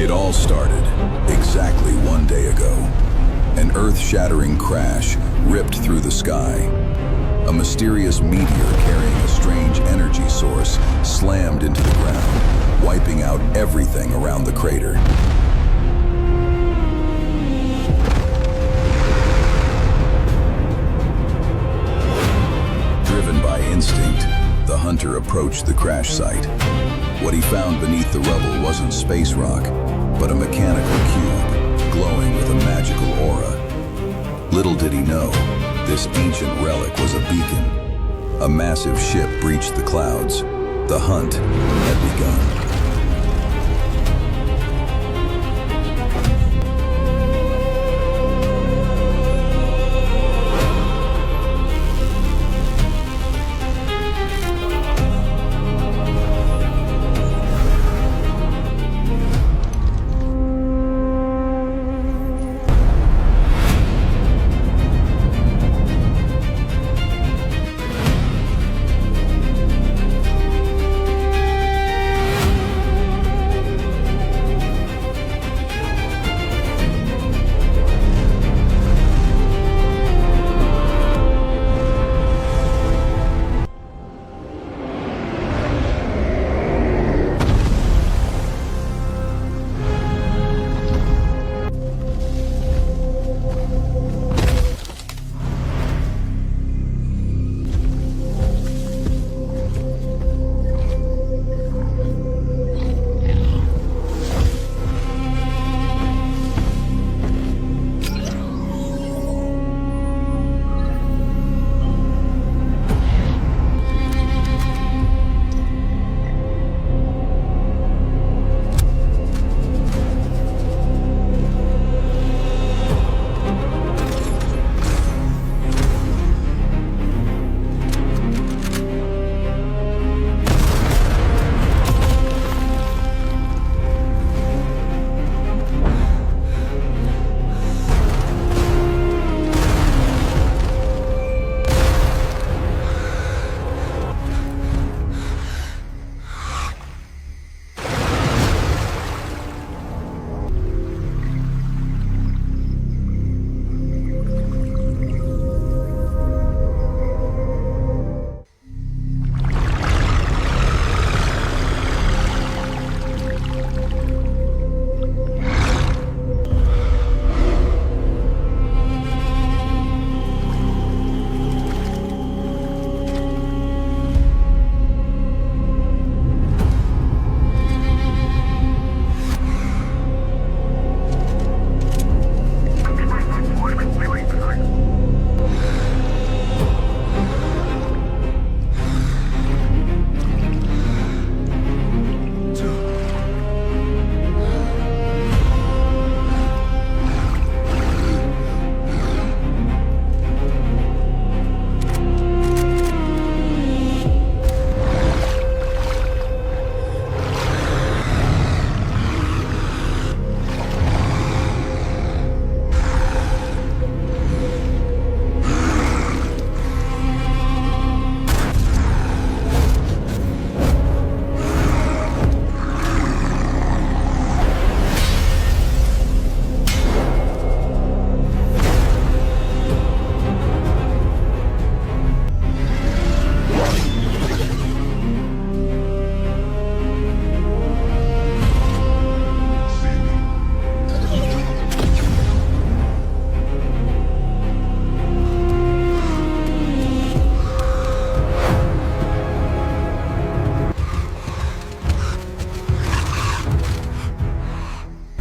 It all started exactly 1 day ago. An earth-shattering crash ripped through the sky. A mysterious meteor carrying a strange energy source slammed into the ground, wiping out everything around the crater. Driven by instinct, the hunter approached the crash site. What he found beneath the rubble wasn't space rock, but a mechanical cube, glowing with a magical aura. Little did he know, this ancient relic was a beacon. A massive ship breached the clouds. The hunt had begun.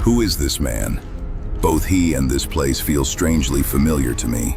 Who is this man? Both he and this place feel strangely familiar to me.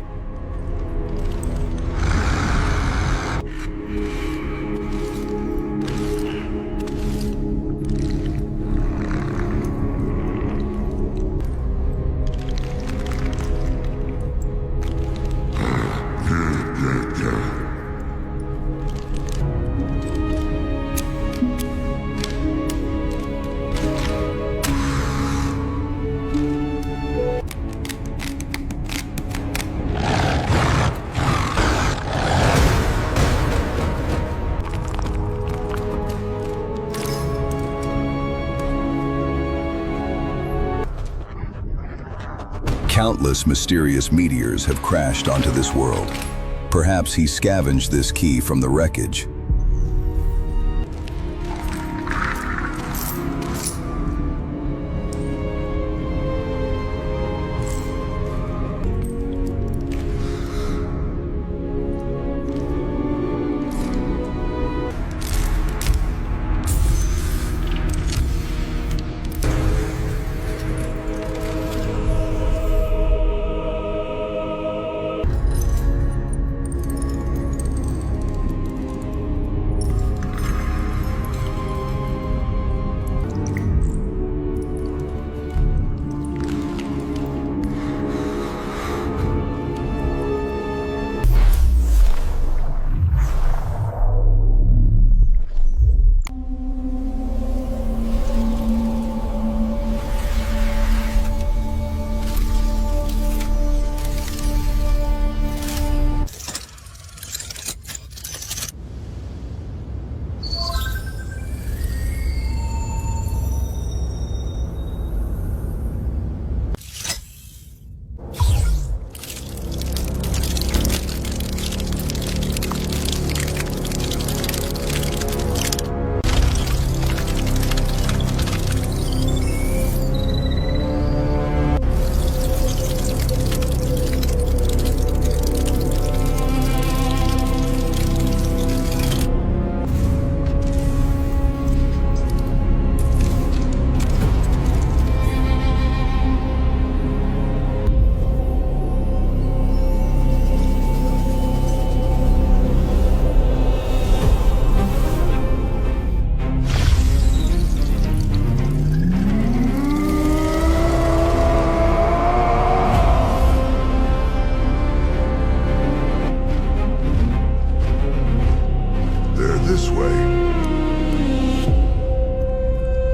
Countless mysterious meteors have crashed onto this world. Perhaps he scavenged this key from the wreckage.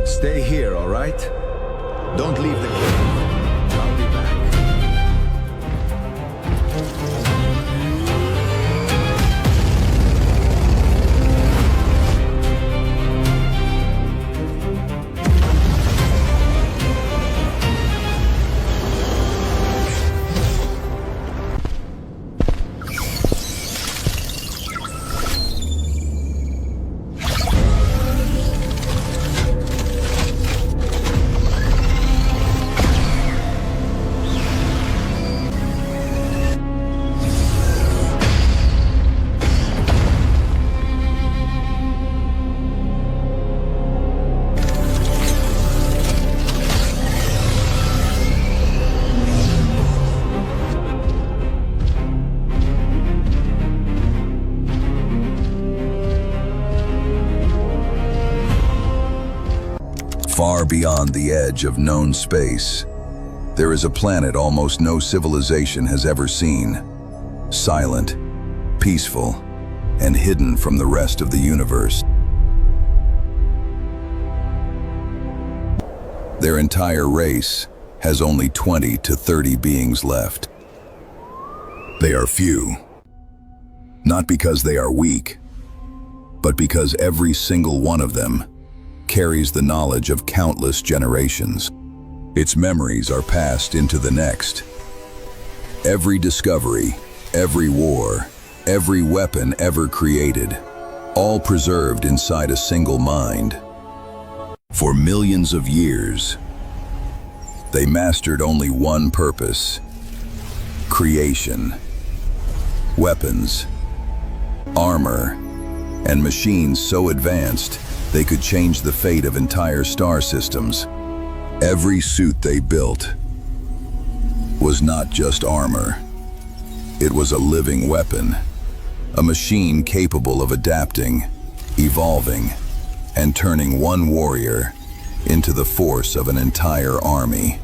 Stay here, all right? Don't leave the cave. I'll be back. Far beyond the edge of known space, there is a planet almost no civilization has ever seen. Silent, peaceful, and hidden from the rest of the universe. Their entire race has only 20 to 30 beings left. They are few, not because they are weak, but because every single one of them carries the knowledge of countless generations. Its memories are passed into the next. Every discovery, every war, every weapon ever created, all preserved inside a single mind. For millions of years, they mastered only one purpose: creation. Weapons, armor, and machines so advanced they could change the fate of entire star systems. Every suit they built was not just armor. It was a living weapon, a machine capable of adapting, evolving, and turning one warrior into the force of an entire army.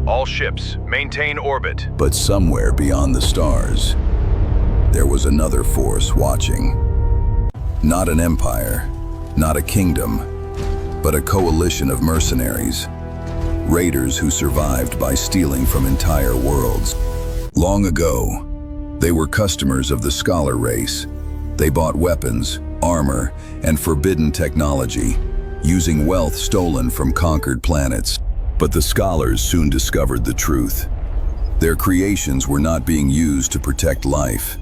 All ships, maintain orbit. But somewhere beyond the stars, there was another force watching. Not an empire, not a kingdom, but a coalition of mercenaries. Raiders who survived by stealing from entire worlds. Long ago, they were customers of the scholar race. They bought weapons, armor, and forbidden technology, using wealth stolen from conquered planets. But the scholars soon discovered the truth. Their creations were not being used to protect life.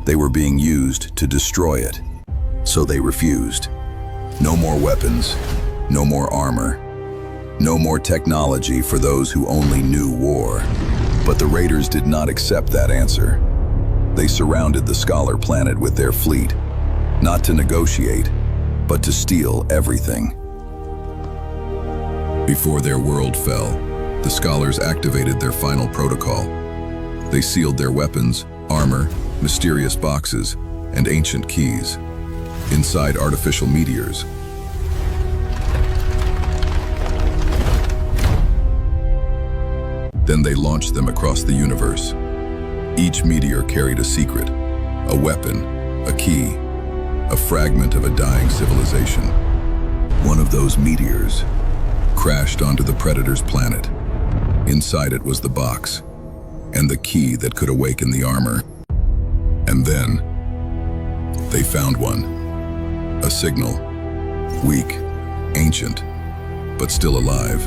They were being used to destroy it. So they refused. No more weapons, no more armor, no more technology for those who only knew war. But the raiders did not accept that answer. They surrounded the Scholar planet with their fleet, not to negotiate, but to steal everything. Before their world fell, the Scholars activated their final protocol. They sealed their weapons, armor, mysterious boxes, and ancient keys inside artificial meteors. Then they launched them across the universe. Each meteor carried a secret, a weapon, a key, a fragment of a dying civilization. One of those meteors crashed onto the Predator's planet. Inside it was the box, and the key that could awaken the armor. And then, they found one. A signal. Weak, ancient, but still alive.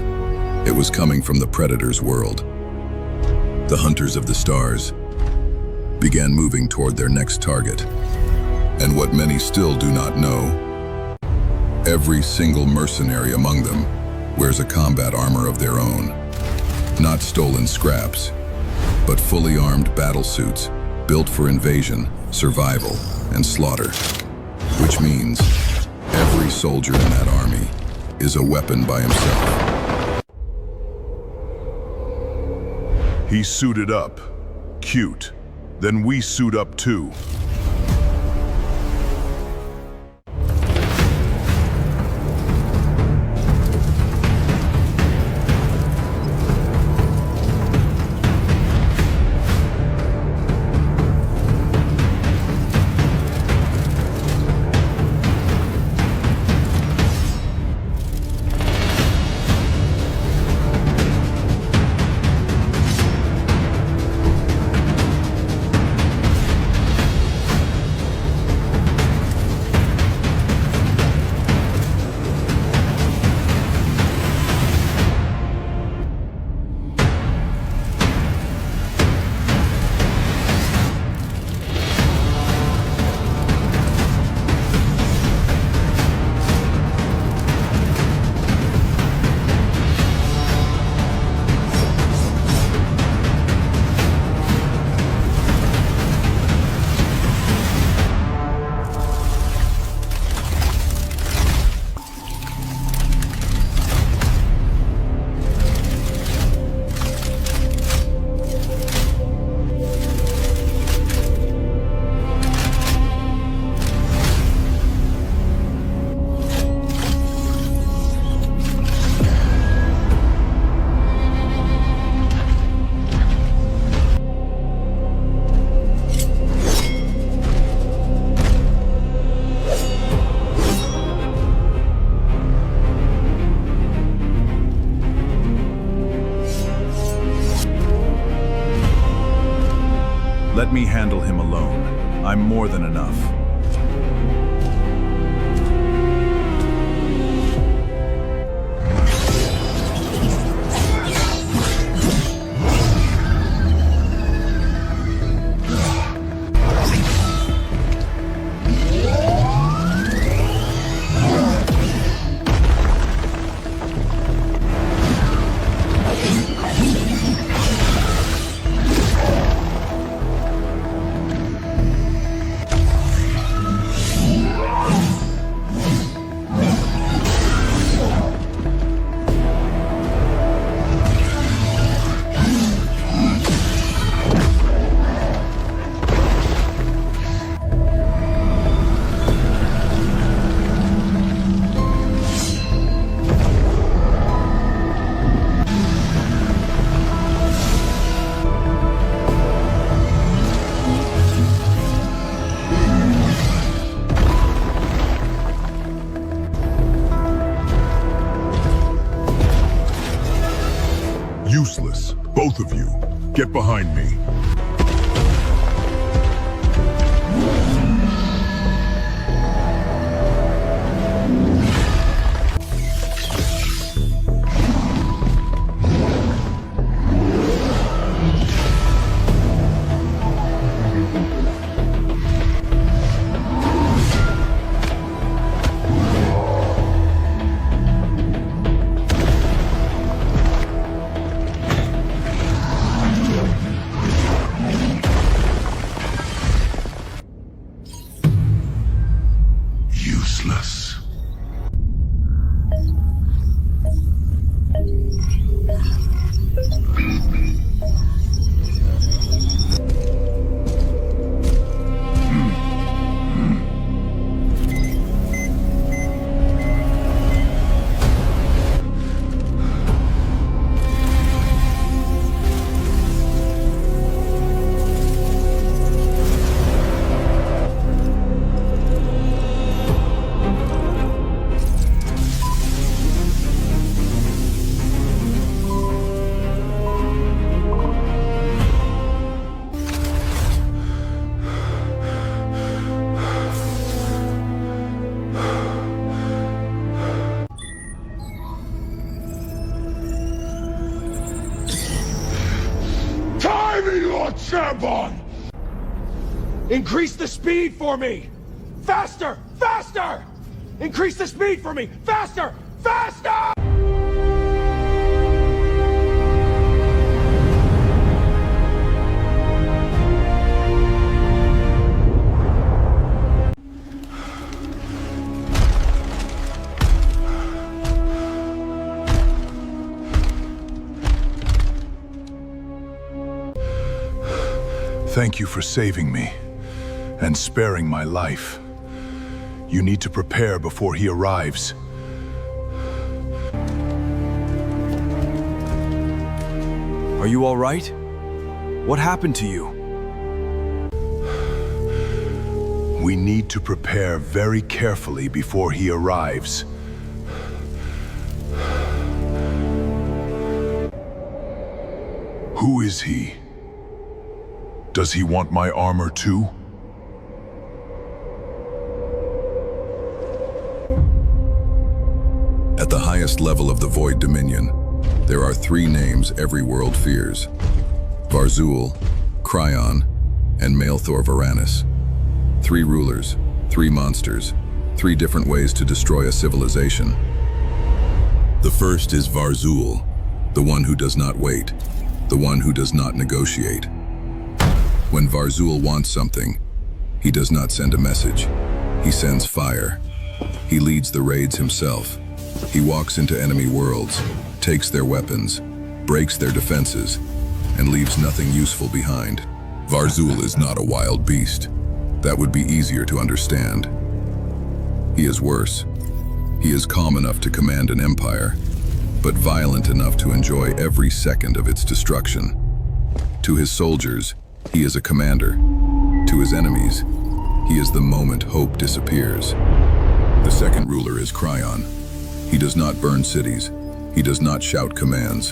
It was coming from the Predator's world. The hunters of the stars began moving toward their next target. And what many still do not know, every single mercenary among them wears a combat armor of their own. Not stolen scraps, but fully armed battle suits built for invasion, survival, and slaughter. Which means every soldier in that army is a weapon by himself. He suited up. Cute. Then we suit up too. Let me handle him alone. I'm more than enough. Useless, both of you. Get behind me. useless. Increase the speed for me! Faster! Faster! Increase the speed for me! Faster! Faster! Thank you for saving me and sparing my life. You need to prepare before he arrives. Are you all right? What happened to you? We need to prepare very carefully before he arrives. Who is he? Does he want my armor too? At the highest level of the Void Dominion, there are three names every world fears: Varzul, Cryon, and Malethor Varanus. Three rulers, three monsters, three different ways to destroy a civilization. The first is Varzul, the one who does not wait, the one who does not negotiate. When Varzul wants something, he does not send a message. He sends fire. He leads the raids himself. He walks into enemy worlds, takes their weapons, breaks their defenses, and leaves nothing useful behind. Varzul is not a wild beast. That would be easier to understand. He is worse. He is calm enough to command an empire, but violent enough to enjoy every second of its destruction. To his soldiers, he is a commander. To his enemies, he is the moment hope disappears. The second ruler is Cryon. He does not burn cities. He does not shout commands.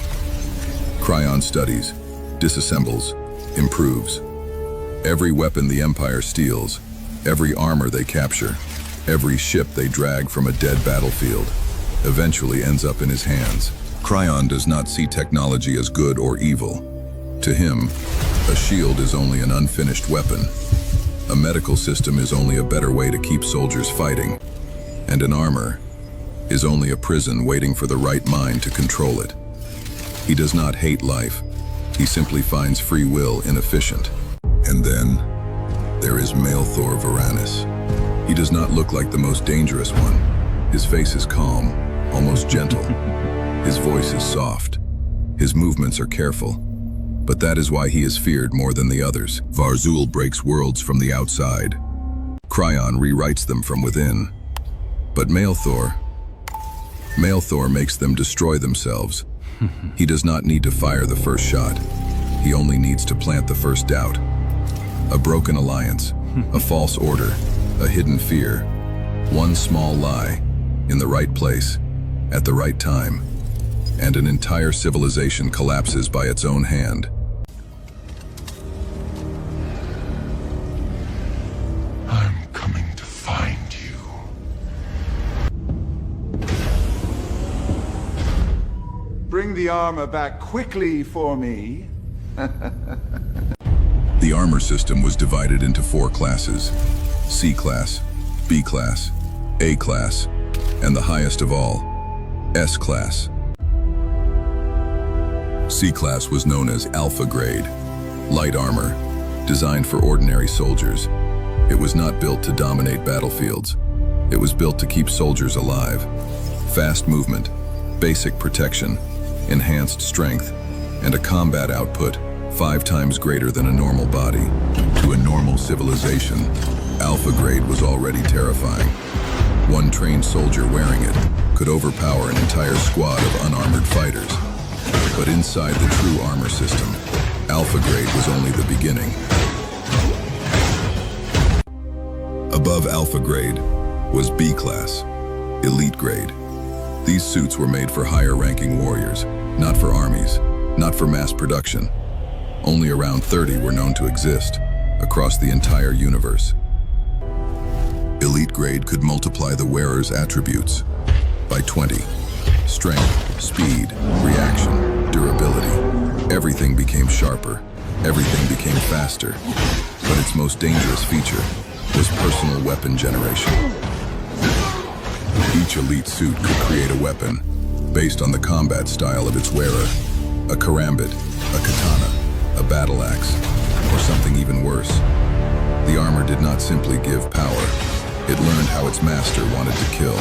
Cryon studies, disassembles, improves. Every weapon the Empire steals, every armor they capture, every ship they drag from a dead battlefield, eventually ends up in his hands. Cryon does not see technology as good or evil. To him, a shield is only an unfinished weapon. A medical system is only a better way to keep soldiers fighting. And an armor is only a prison waiting for the right mind to control it. He does not hate life. He simply finds free will inefficient. And then, there is Malethor Varanus. He does not look like the most dangerous one. His face is calm, almost gentle. His voice is soft. His movements are careful. But that is why he is feared more than the others. Varzul breaks worlds from the outside. Cryon rewrites them from within. But Malethor makes them destroy themselves. He does not need to fire the first shot. He only needs to plant the first doubt. A broken alliance, a false order, a hidden fear. One small lie, in the right place, at the right time, and an entire civilization collapses by its own hand. I'm coming to find you. Bring the armor back quickly for me. The armor system was divided into 4 classes: C class, B class, A class, and the highest of all, S class. C class was known as Alpha grade, light armor, designed for ordinary soldiers. It was not built to dominate battlefields. It was built to keep soldiers alive. Fast movement, basic protection, enhanced strength, and a combat output 5 times greater than a normal body. To a normal civilization, Alpha Grade was already terrifying. One trained soldier wearing it could overpower an entire squad of unarmored fighters. But inside the true armor system, Alpha Grade was only the beginning. Above Alpha Grade was B Class, Elite Grade. These suits were made for higher-ranking warriors, not for armies, not for mass production. Only around 30 were known to exist across the entire universe. Elite Grade could multiply the wearer's attributes by 20. Strength, speed, reaction, durability. Everything became sharper. Everything became faster. But its most dangerous feature was personal weapon generation. Each elite suit could create a weapon based on the combat style of its wearer. A karambit, a katana, a battle axe, or something even worse. The armor did not simply give power. It learned how its master wanted to kill.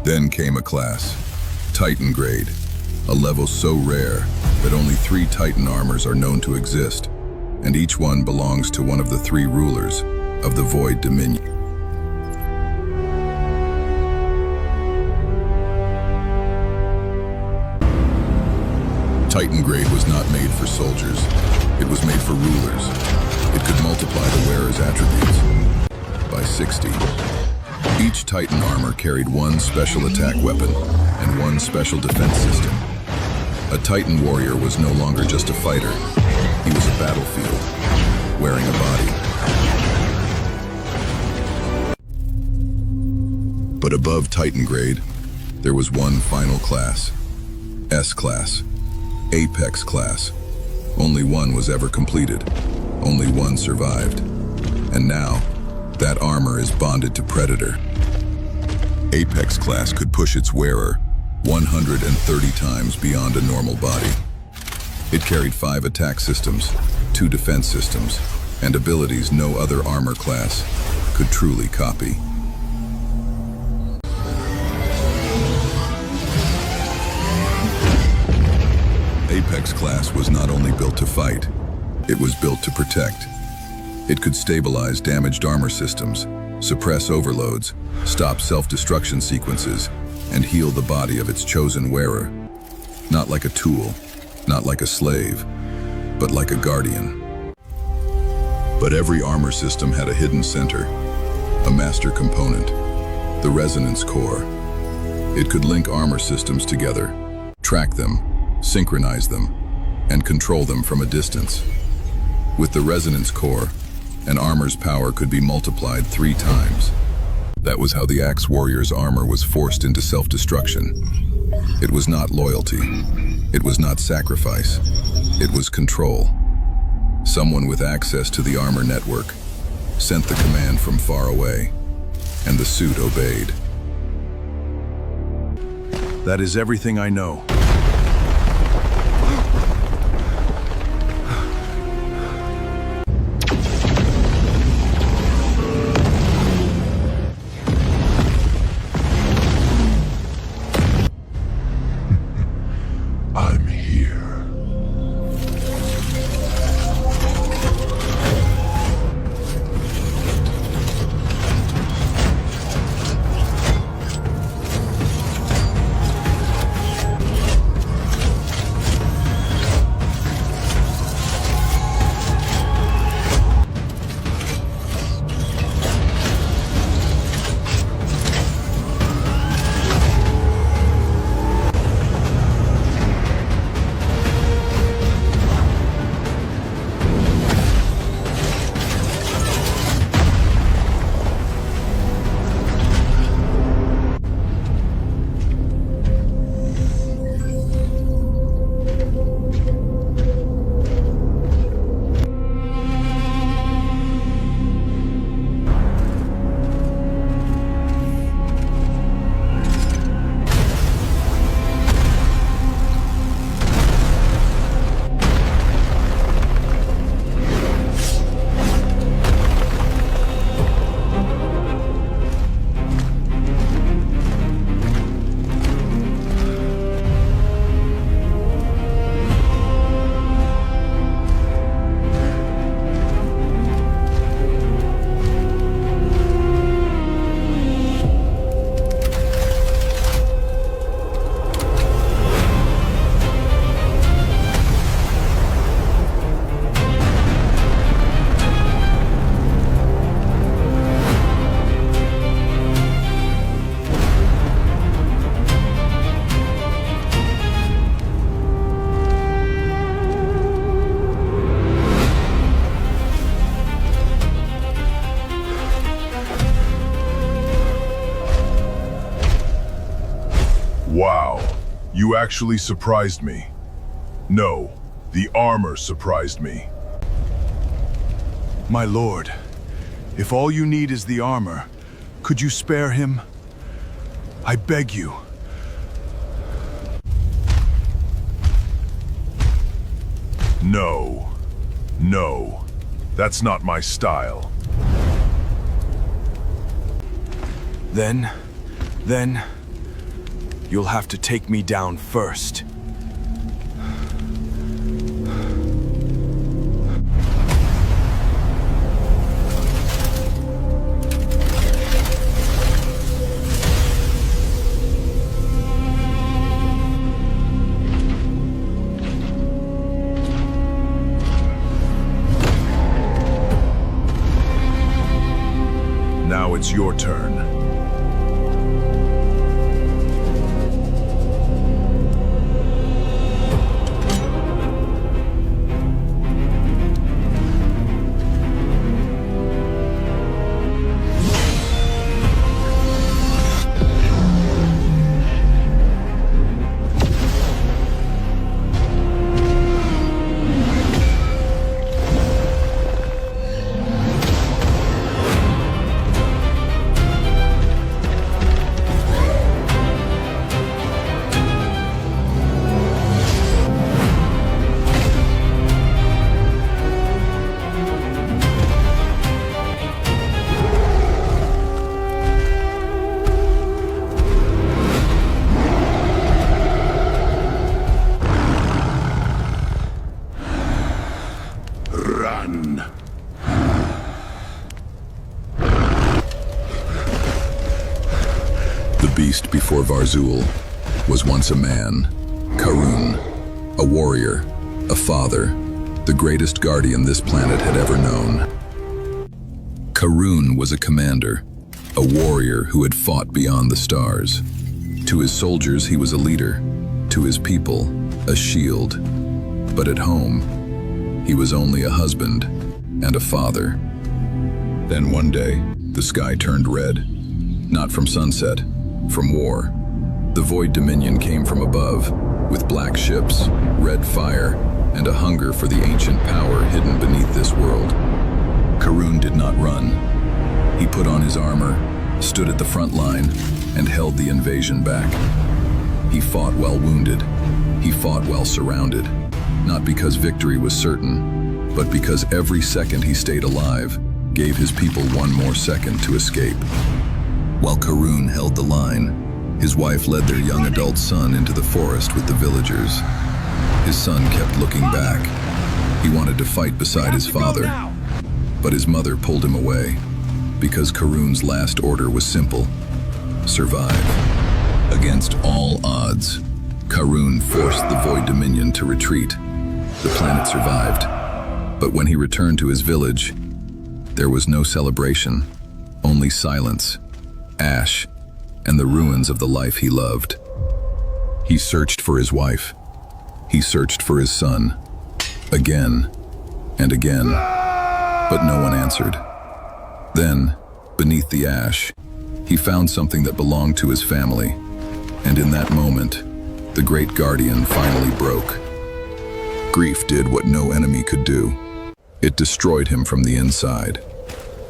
Then came a class, Titan Grade, a level so rare that only 3 Titan armors are known to exist, and each one belongs to one of the 3 rulers of the Void Dominion. Titan Grade was not made for soldiers. It was made for rulers. It could multiply the wearer's attributes by 60. Each Titan armor carried 1 special attack weapon and 1 special defense system. A Titan warrior was no longer just a fighter. He was a battlefield, wearing a body. But above Titan Grade, there was one final class, S Class, Apex Class. Only one was ever completed. Only one survived. And now, that armor is bonded to Predator. Apex Class could push its wearer 130 times beyond a normal body. It carried 5 attack systems, 2 defense systems, and abilities no other armor class could truly copy. Apex Class was not only built to fight, it was built to protect. It could stabilize damaged armor systems, suppress overloads, stop self-destruction sequences, and heal the body of its chosen wearer. Not like a tool, not like a slave, but like a guardian. But every armor system had a hidden center, a master component, the resonance core. It could link armor systems together, track them, synchronize them, and control them from a distance. With the resonance core, an armor's power could be multiplied 3 times. That was how the Axe Warrior's armor was forced into self-destruction. It was not loyalty. It was not sacrifice. It was control. Someone with access to the armor network sent the command from far away, and the suit obeyed. That is everything I know. I'm here. You actually surprised me. No, the armor surprised me. My lord, if all you need is the armor, could you spare him? I beg you. No. No. That's not my style. Then, you'll have to take me down first. Now it's your turn. The beast before Varzul was once a man, Karun, a warrior, a father, the greatest guardian this planet had ever known. Karun was a commander, a warrior who had fought beyond the stars. To his soldiers, he was a leader. To his people, a shield. But at home, he was only a husband and a father. Then one day, the sky turned red. Not from sunset, from war. The Void Dominion came from above, with black ships, red fire, and a hunger for the ancient power hidden beneath this world. Karun did not run. He put on his armor, stood at the front line, and held the invasion back. He fought while wounded. He fought while surrounded. Not because victory was certain, but because every second he stayed alive gave his people one more second to escape. While Karun held the line, his wife led their young adult son into the forest with the villagers. His son kept looking back. He wanted to fight beside his father, but his mother pulled him away, because Karun's last order was simple: survive. Against all odds, Karun forced the Void Dominion to retreat. The planet survived, but when he returned to his village, there was no celebration, only silence, ash, and the ruins of the life he loved. He searched for his wife. He searched for his son, again and again, but no one answered. Then, beneath the ash, he found something that belonged to his family, and in that moment, the Great Guardian finally broke. Grief did what no enemy could do. It destroyed him from the inside.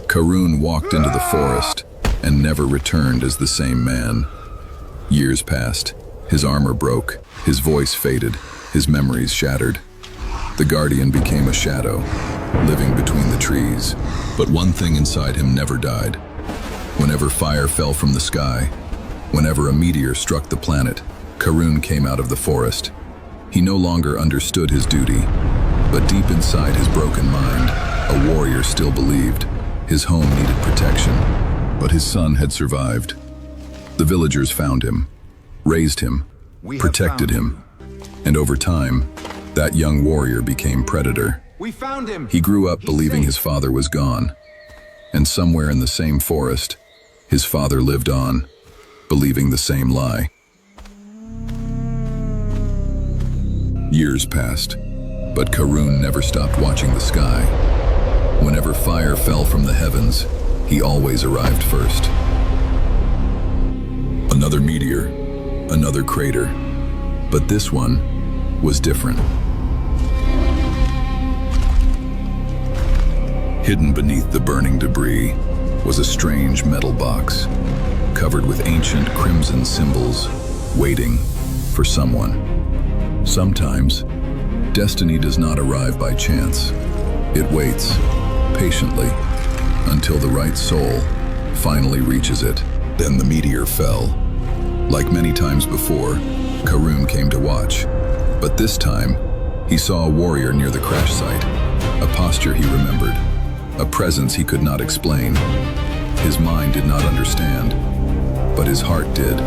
Karun walked into the forest and never returned as the same man. Years passed. His armor broke, his voice faded, his memories shattered. The Guardian became a shadow, living between the trees. But one thing inside him never died. Whenever fire fell from the sky, whenever a meteor struck the planet, Karun came out of the forest. He no longer understood his duty, but deep inside his broken mind, a warrior still believed. His home needed protection, but his son had survived. The villagers found him, raised him, protected him, and over time, that young warrior became predator. We found him! He grew up believing his father was gone, and somewhere in the same forest, his father lived on, believing the same lie. Years passed, but Karun never stopped watching the sky. Whenever fire fell from the heavens, he always arrived first. Another meteor, another crater, But this one was different. Hidden beneath the burning debris was a strange metal box, covered with ancient crimson symbols, waiting for someone. Sometimes, destiny does not arrive by chance. It waits, patiently, until the right soul finally reaches it. Then the meteor fell. Like many times before, Karun came to watch. But this time, he saw a warrior near the crash site, a posture he remembered, a presence he could not explain. His mind did not understand, but his heart did.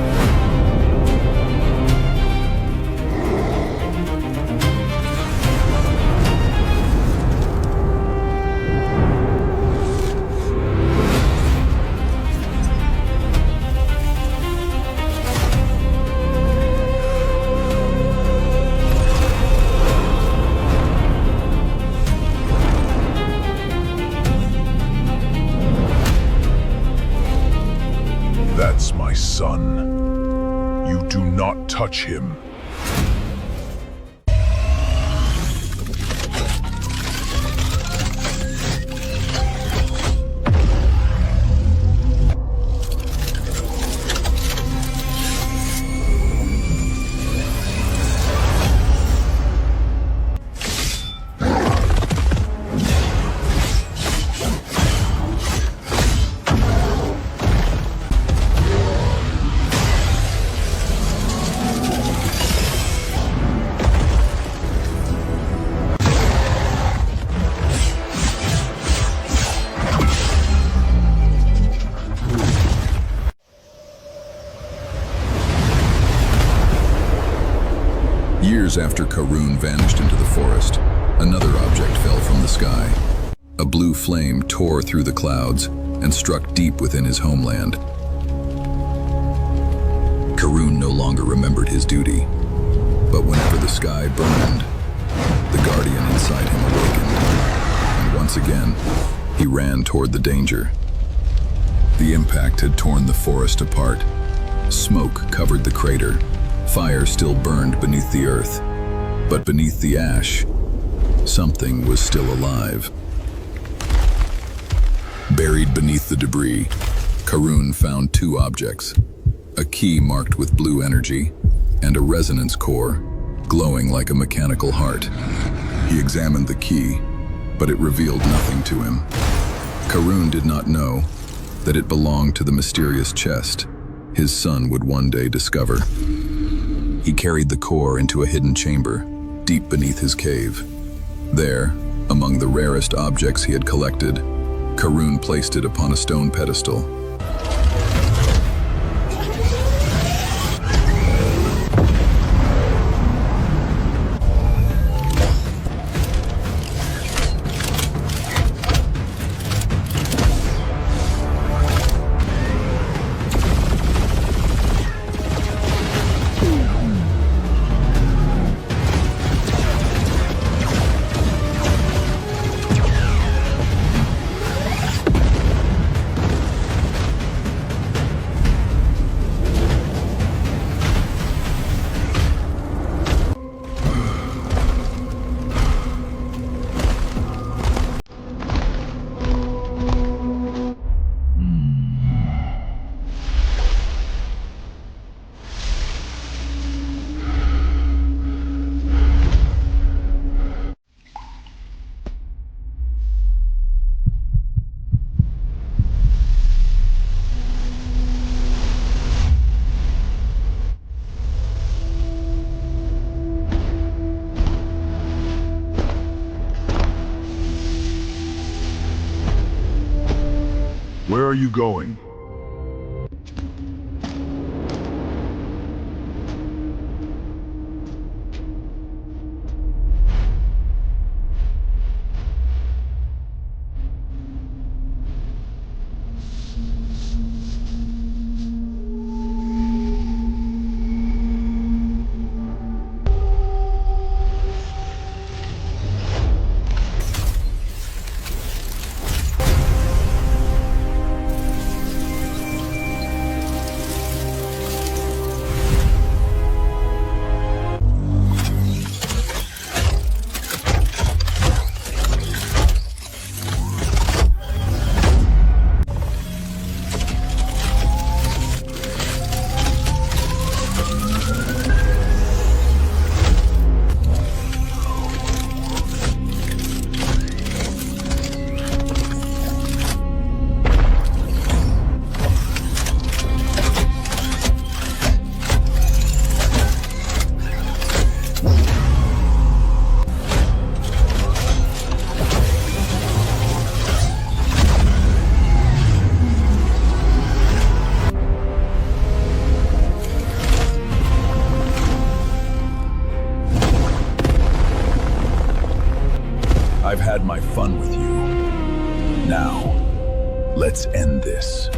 That's my son. You do not touch him. Years after Karun vanished into the forest, another object fell from the sky. A blue flame tore through the clouds and struck deep within his homeland. Karun no longer remembered his duty, but whenever the sky burned, the guardian inside him awakened, and once again, he ran toward the danger. The impact had torn the forest apart. Smoke covered the crater. Fire still burned beneath the earth, but beneath the ash, something was still alive. Buried beneath the debris, Karun found two objects, a key marked with blue energy and a resonance core, glowing like a mechanical heart. He examined the key, but it revealed nothing to him. Karun did not know that it belonged to the mysterious chest his son would one day discover. He carried the core into a hidden chamber, deep beneath his cave. There, among the rarest objects he had collected, Karun placed it upon a stone pedestal. Where are you going? Let's end this.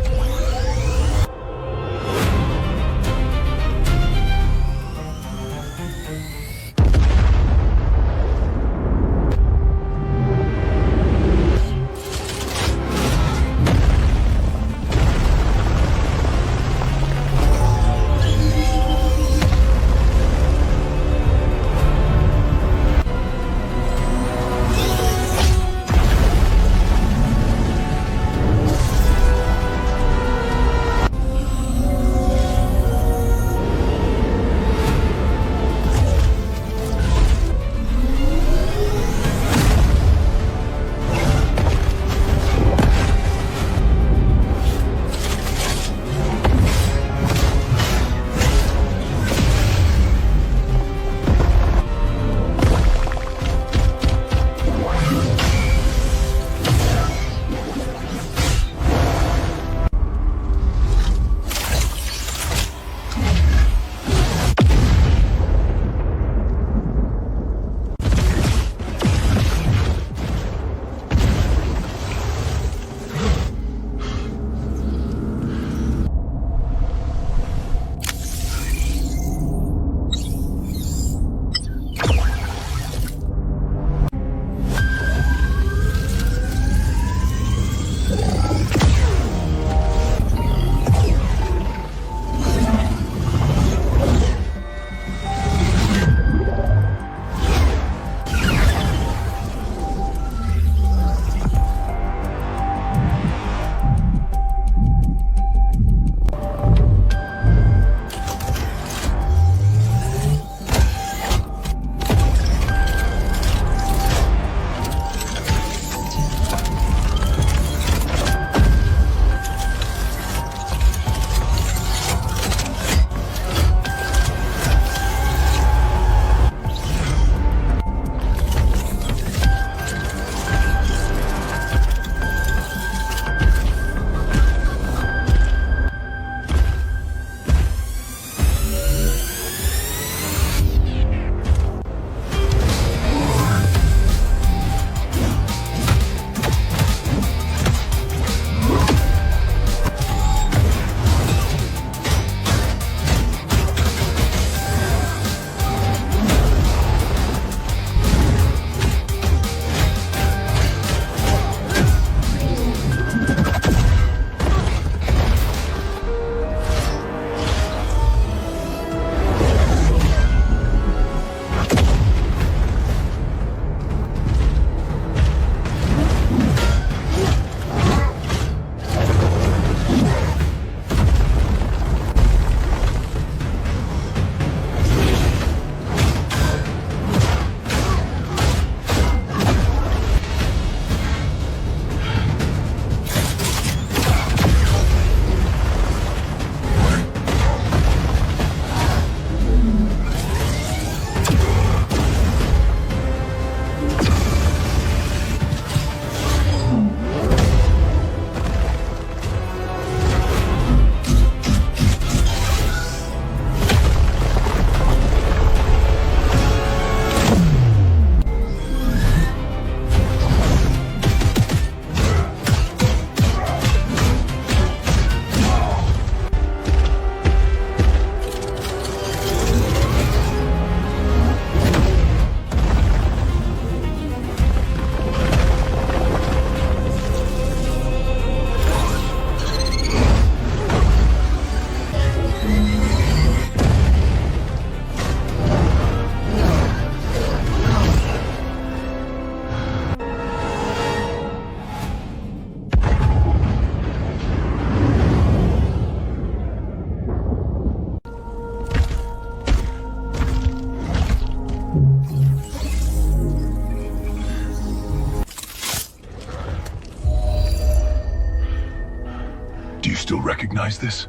Do you still recognize this?